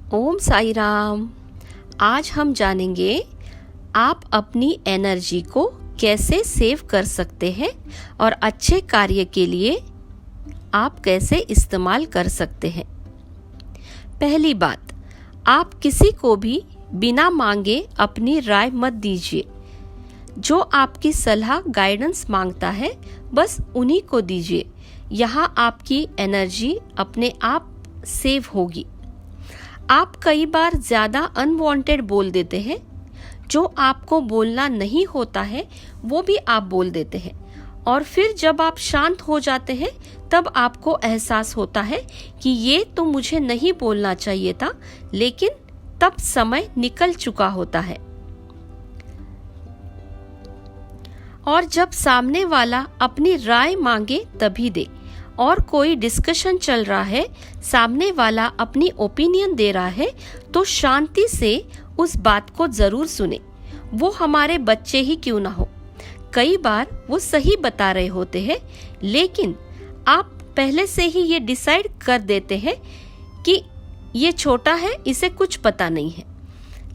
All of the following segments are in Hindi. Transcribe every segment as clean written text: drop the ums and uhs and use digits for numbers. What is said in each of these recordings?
ओम साई राम। आज हम जानेंगे आप अपनी एनर्जी को कैसे सेव कर सकते हैं और अच्छे कार्य के लिए आप कैसे इस्तेमाल कर सकते हैं। पहली बात, आप किसी को भी बिना मांगे अपनी राय मत दीजिए। जो आपकी सलाह गाइडेंस मांगता है बस उन्हीं को दीजिए। यहाँ आपकी एनर्जी अपने आप सेव होगी। आप कई बार ज़्यादा अनवांटेड बोल देते हैं। जो आपको बोलना नहीं होता है वो भी आप बोल देते हैं और फिर जब आप शांत हो जाते हैं तब आपको एहसास होता है कि ये तो मुझे नहीं बोलना चाहिए था, लेकिन तब समय निकल चुका होता है। और जब सामने वाला अपनी राय मांगे तभी दे। और कोई डिस्कशन चल रहा है, सामने वाला अपनी ओपिनियन दे रहा है, तो शांति से उस बात को जरूर सुने। वो हमारे बच्चे ही क्यों ना हो। कई बार वो सही बता रहे होते हैं, लेकिन आप पहले से ही ये डिसाइड कर देते हैं कि ये छोटा है, इसे कुछ पता नहीं है।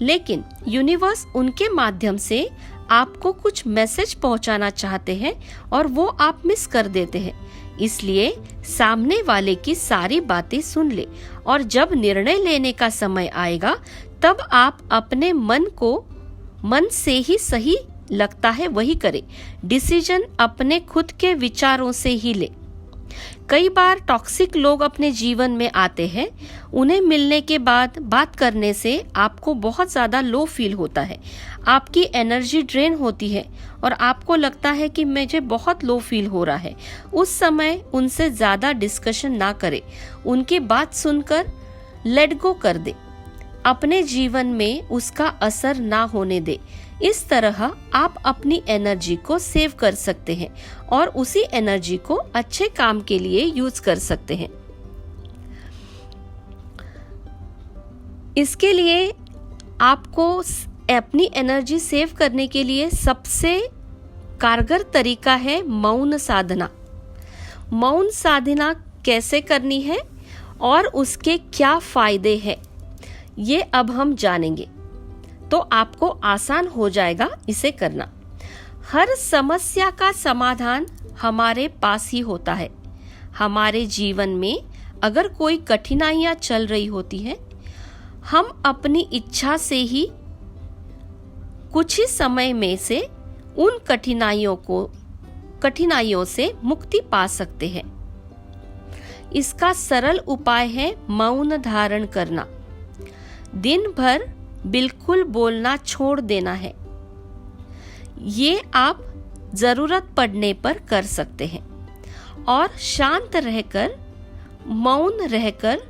लेकिन यूनिवर्स उनके माध्यम से आपको कुछ मैसेज पहुंचाना चाहते हैं और वो आप मिस कर देते हैं। इसलिए सामने वाले की सारी बातें सुन ले और जब निर्णय लेने का समय आएगा तब आप अपने मन से ही सही लगता है वही करे। डिसीजन अपने खुद के विचारों से ही ले। कई बार टॉक्सिक लोग अपने जीवन में आते हैं। उन्हें मिलने के बाद बात करने से आपको बहुत ज़्यादा लो फील होता है, आपकी एनर्जी ड्रेन होती है और आपको लगता है कि मुझे बहुत लो फील हो रहा है। उस समय उनसे ज़्यादा डिस्कशन ना करें, उनकी बात सुनकर लेट गो कर दे, अपने जीवन में उसका असर ना होने दे। इस तरह आप अपनी एनर्जी को सेव कर सकते हैं और उसी एनर्जी को अच्छे काम के लिए यूज कर सकते हैं। इसके लिए आपको अपनी एनर्जी सेव करने के लिए सबसे कारगर तरीका है मौन साधना। मौन साधना कैसे करनी है और उसके क्या फायदे हैं, ये अब हम जानेंगे, तो आपको आसान हो जाएगा इसे करना। हर समस्या का समाधान हमारे पास ही होता है। हमारे जीवन में अगर कोई कठिनाइयां चल रही होती हैं, हम अपनी इच्छा से ही कुछ ही समय में से उन कठिनाइयों से मुक्ति पा सकते हैं। इसका सरल उपाय है मौन धारण करना। दिन भर बिल्कुल बोलना छोड़ देना है। ये आप जरूरत पड़ने पर कर सकते हैं और शांत रहकर, मौन रहकर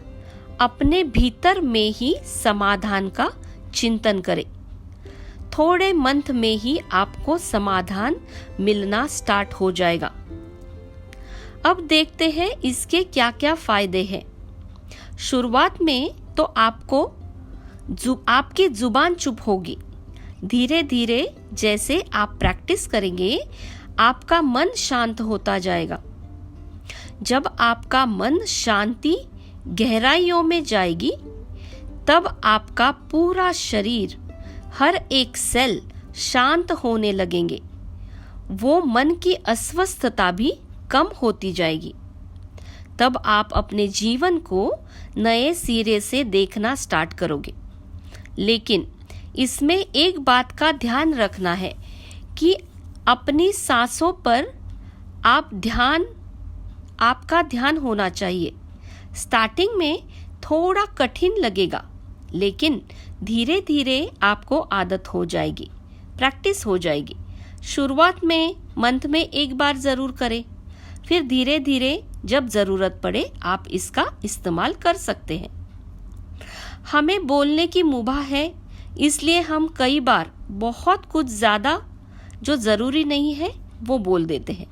अपने भीतर में ही समाधान का चिंतन करें। थोड़े मंथ में ही आपको समाधान मिलना स्टार्ट हो जाएगा। अब देखते हैं इसके क्या क्या फायदे हैं। शुरुआत में तो आपकी जुबान चुप होगी। धीरे धीरे जैसे आप प्रैक्टिस करेंगे, आपका मन शांत होता जाएगा। जब आपका मन शांति गहराइयों में जाएगी, तब आपका पूरा शरीर, हर एक सेल शांत होने लगेंगे। वो मन की अस्वस्थता भी कम होती जाएगी। तब आप अपने जीवन को नए सिरे से देखना स्टार्ट करोगे। लेकिन इसमें एक बात का ध्यान रखना है कि अपनी सांसों पर आपका ध्यान होना चाहिए। स्टार्टिंग में थोड़ा कठिन लगेगा, लेकिन धीरे धीरे आपको आदत हो जाएगी, प्रैक्टिस हो जाएगी। शुरुआत में मंथ में एक बार जरूर करें, फिर धीरे धीरे जब जरूरत पड़े आप इसका इस्तेमाल कर सकते हैं। हमें बोलने की मुभा है, इसलिए हम कई बार बहुत कुछ ज़्यादा जो ज़रूरी नहीं है वो बोल देते हैं।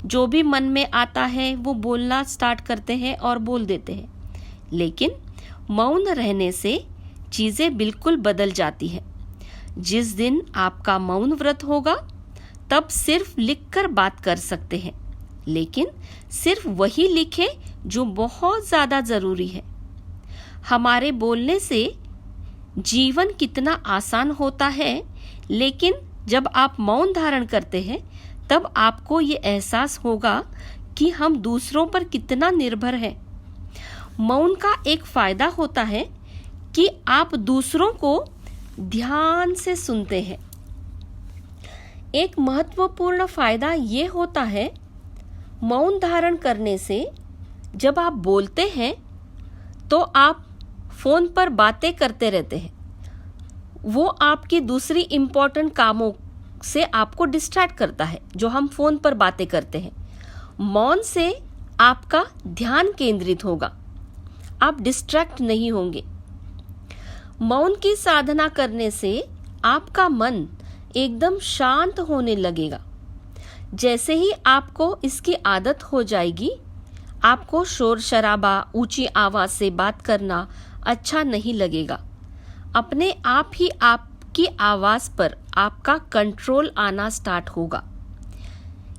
जो भी मन में आता है वो बोलना स्टार्ट करते हैं और बोल देते हैं। लेकिन मौन रहने से चीज़ें बिल्कुल बदल जाती हैं। जिस दिन आपका मौन व्रत होगा तब सिर्फ लिखकर बात कर सकते हैं, लेकिन सिर्फ वही लिखें जो बहुत ज़्यादा ज़रूरी है। हमारे बोलने से जीवन कितना आसान होता है, लेकिन जब आप मौन धारण करते हैं तब आपको ये एहसास होगा कि हम दूसरों पर कितना निर्भर हैं। मौन का एक फायदा होता है कि आप दूसरों को ध्यान से सुनते हैं। एक महत्वपूर्ण फायदा ये होता है, मौन धारण करने से जब आप बोलते हैं तो आप फोन पर बातें करते रहते हैं, वो आपकी दूसरी इम्पोर्टेंट कामों से आपको डिस्ट्रैक्ट करता है जो हम फोन पर बातें करते हैं। मौन से आपका ध्यान केंद्रित होगा, आप डिस्ट्रैक्ट नहीं होंगे। मौन की साधना करने से आपका मन एकदम शांत होने लगेगा। जैसे ही आपको इसकी आदत हो जाएगी, आपको शोर शराबा, ऊंची आवाज से बात करना अच्छा नहीं लगेगा। अपने आप ही आपकी आवाज पर आपका कंट्रोल आना स्टार्ट होगा।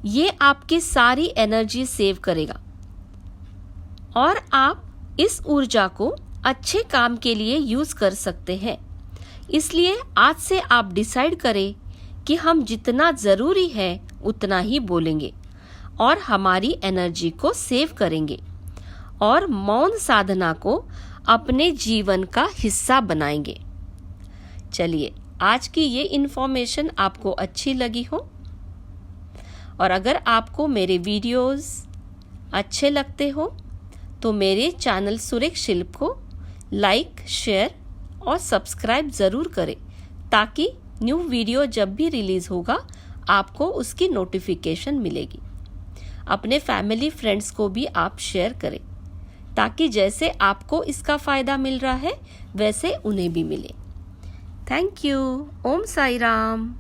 ये आपकी सारी एनर्जी सेव करेगा और आप इस ऊर्जा को अच्छे काम के लिए यूज कर सकते हैं। इसलिए आज से आप डिसाइड करें कि हम जितना जरूरी है उतना ही बोलेंगे और हमारी एनर्जी को सेव करेंगे और मौन साधना को अपने जीवन का हिस्सा बनाएंगे। चलिए, आज की ये इन्फॉर्मेशन आपको अच्छी लगी हो और अगर आपको मेरे वीडियोस अच्छे लगते हो तो मेरे चैनल सुरेख शिल्प को लाइक, शेयर और सब्सक्राइब ज़रूर करें ताकि न्यू वीडियो जब भी रिलीज़ होगा आपको उसकी नोटिफिकेशन मिलेगी। अपने फैमिली फ्रेंड्स को भी आप शेयर करें ताकि जैसे आपको इसका फ़ायदा मिल रहा है वैसे उन्हें भी मिले। Thank you. ओम साई राम।